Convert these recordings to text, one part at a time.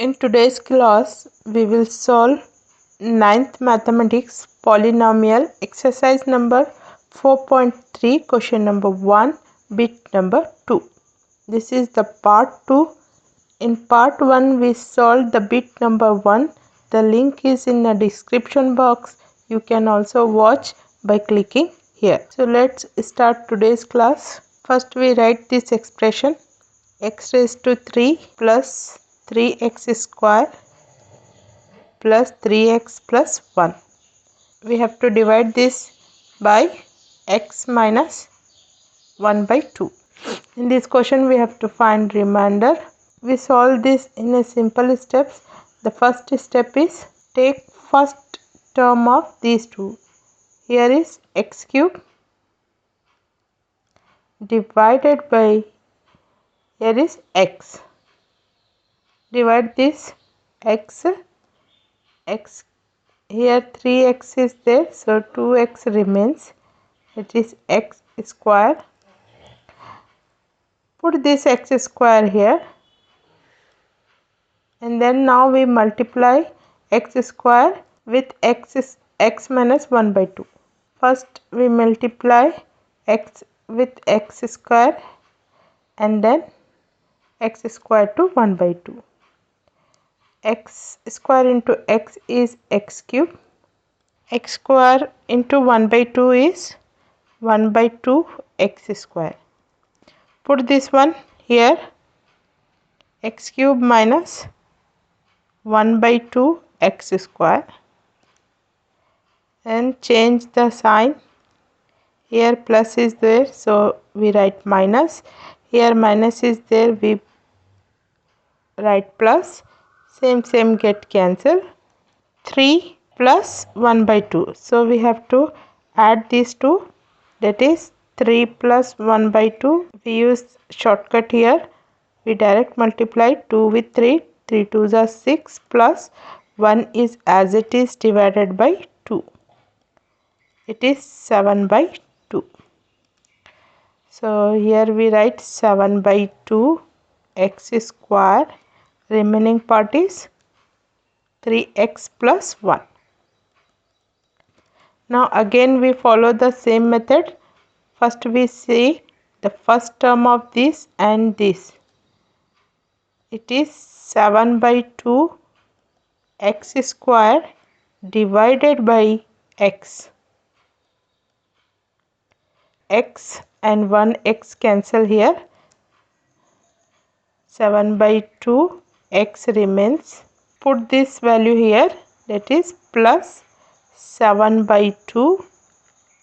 In today's class, we will solve ninth mathematics polynomial exercise number 4.3 question number 1 bit number 2. This is the part 2. In part 1 we solved the bit number 1. The link is in the description box. You can also watch by clicking here. So let's start today's class. First we write this expression x raised to 3 plus 3x square plus 3x plus 1. We have to divide this by x minus 1 by 2. In this question we have to find remainder. We solve this in a simple steps. The first step is take first term of these two. Here is x cube divided by here is x. Divide this x here 3x is there, so 2x remains. It is x square. Put this x square here, and then now we multiply x square with x minus 1 by 2. First we multiply x with x square and then x square to 1 by 2. X square into x is x cube. X square into 1 by 2 is 1 by 2 x square. Put this one here, x cube minus 1 by 2 x square, and change the sign. Here plus is there, so we write minus. Here minus is there, we write plus. Same get cancel. 3 plus 1 by 2. So we have to add these two. That is 3 plus 1 by 2. We use shortcut here. We direct multiply 2 with 3. 3 2s are 6 plus 1 is as it is divided by 2. It is 7 by 2. So here we write 7 by 2 x square. Remaining part is 3x plus 1. Now again we follow the same method. First we see the first term of this and this. It is 7 by 2 x square divided by x. X and 1x cancel here. 7 by 2 x remains. Put this value here, that is plus 7 by 2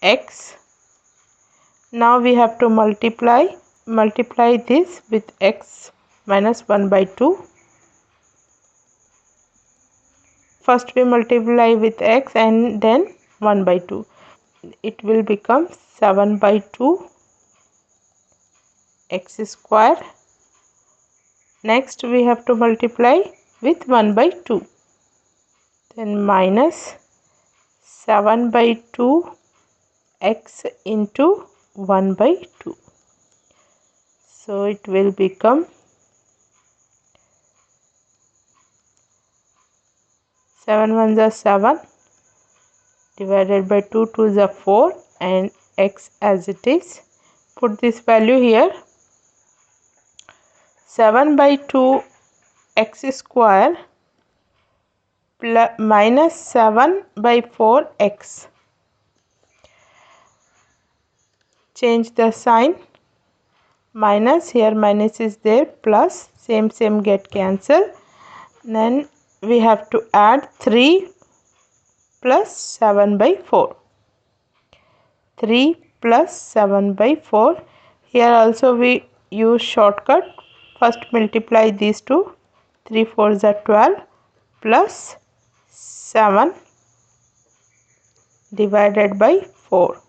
x. Now we have to multiply this with x minus 1 by 2. First we multiply with x and then 1 by 2. It will become 7 by 2 x square. Next we have to multiply with 1 by 2. Then minus 7 by 2 x into 1 by 2. So it will become 7 1s are 7 divided by 2 2s are 4 and x as it is. Put this value here. 7 by 2 x square plus minus 7 by 4 x. Change the sign. Minus, here minus is there, plus same get cancel. Then we have to add 3 plus 7 by 4. 3 plus 7 by 4. Here also we use shortcut. First multiply these two. 3 4s are 12 plus 7 divided by 4.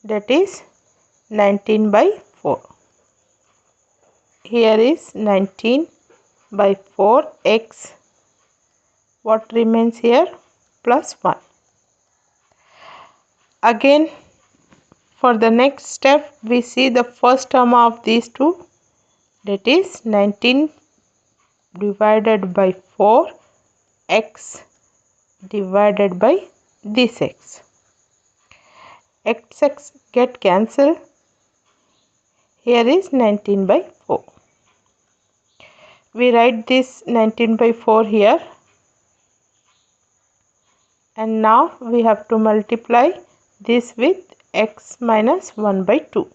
That is 19 by 4. Here is 19 by 4 x. What remains here? Plus 1. Again, for the next step, we see the first term of these two. That is 19 divided by 4 x divided by this x. X get cancelled. Here is 19 by 4. We write this 19 by 4 here. And now we have to multiply this with x minus 1 by 2.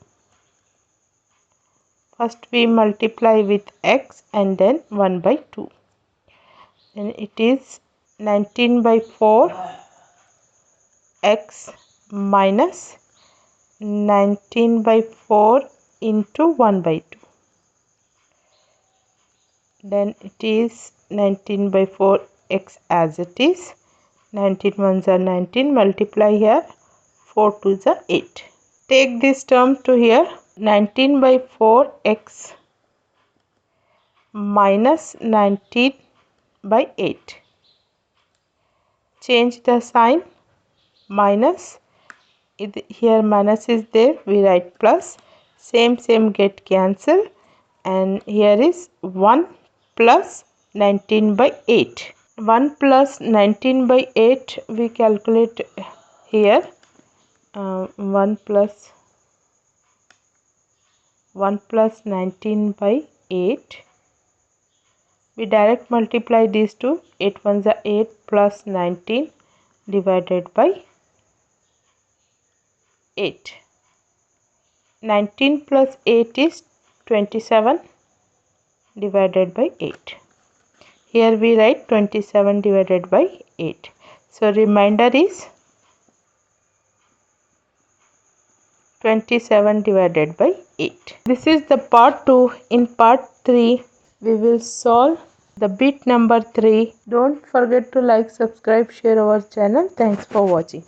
First we multiply with x and then 1 by 2. Then it is 19 by 4 x minus 19 by 4 into 1 by 2. Then it is 19 by 4 x as it is. 19 ones are 19. Multiply here. 4 twos are 8. Take this term to here. 19 by 4 x minus 19 by 8. Change the sign. Minus. Here minus is there. We write plus. Same get cancelled. And here is 1 plus 19 by 8. 1 plus 19 by 8 we calculate here. 1 plus 19 by 8. We direct multiply these two. 8 ones are 8 plus 19 divided by 8. 19 plus 8 is 27 divided by 8. Here we write 27 divided by 8. So remainder is 27 divided by 8. This is the part 2. In part 3, we will solve the bit number 3. Don't forget to like, subscribe, share our channel. Thanks for watching.